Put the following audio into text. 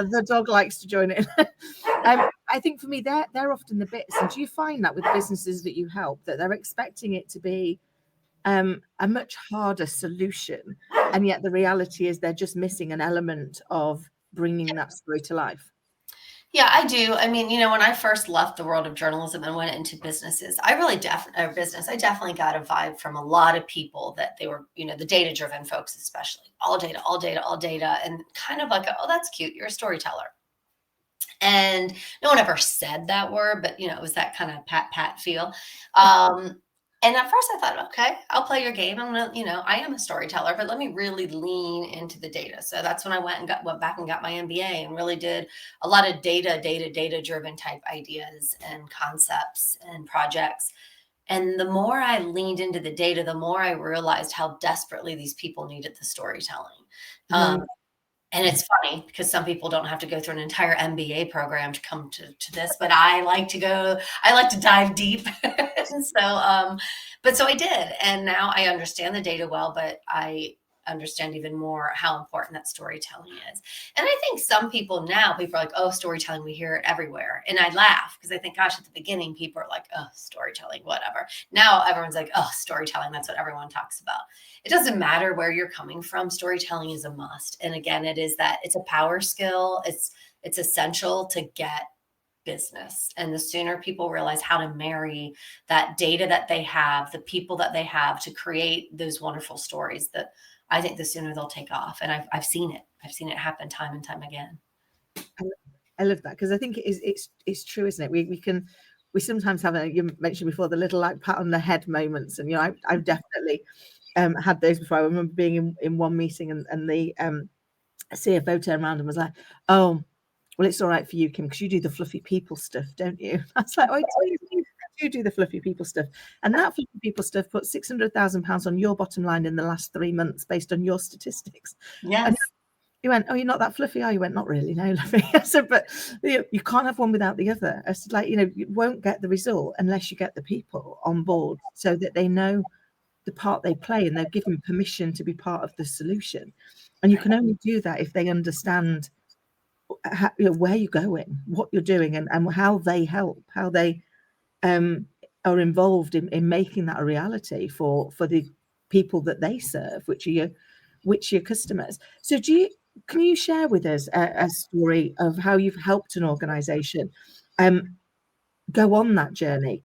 The dog likes to join in. I think for me, they're often the bits. And do you find that with the businesses that you help, that they're expecting it to be a much harder solution, and yet the reality is they're just missing an element of bringing that story to life? Yeah, I do. I mean, when I first left the world of journalism and went into businesses, I really I definitely got a vibe from a lot of people that they were, the data driven folks, especially all data, all data, all data, and kind of like, oh, that's cute. You're a storyteller. And no one ever said that word, but it was that kind of pat feel. And at first I thought, okay, I'll play your game. I'm gonna, I am a storyteller, but let me really lean into the data. So that's when I went back and got my MBA and really did a lot of data driven type ideas and concepts and projects. And the more I leaned into the data, the more I realized how desperately these people needed the storytelling. Right. And it's funny because some people don't have to go through an entire MBA program to come to this, but I like to dive deep. And so I did. And now I understand the data well, but I understand even more how important that storytelling is. And I think people are like, oh, storytelling, we hear it everywhere. And I laugh because I think, gosh, at the beginning, people are like, oh, storytelling, whatever. Now everyone's like, oh, storytelling, that's what everyone talks about. It doesn't matter where you're coming from. Storytelling is a must. And again, it's a power skill. It's essential to get business. And the sooner people realize how to marry that data that they have, the people that they have to create those wonderful stories, that I think the sooner they'll take off. And I've seen it. I've seen it happen time and time again. I love that, because I think it's true, isn't it? We sometimes have you mentioned before, the little like pat on the head moments, and I've definitely had those before. I remember being in one meeting and the CFO turned around and was like, "Oh, well, it's all right for you, Kim, because you do the fluffy people stuff, don't you?" I was like, "Oh, you do the fluffy people stuff, and that fluffy people stuff put £600,000 on your bottom line in the last 3 months based on your statistics." Yes. And he went, "Oh, you're not that fluffy, are you?" I went, "Not really, no, Lovey." I said, "But you can't have one without the other." I said, you won't get the result unless you get the people on board so that they know the part they play and they're given permission to be part of the solution. And you can only do that if they understand where you're going, what you're doing, and how they help, how they are involved in making that a reality for the people that they serve, which are your customers. So can you share with us a story of how you've helped an organization go on that journey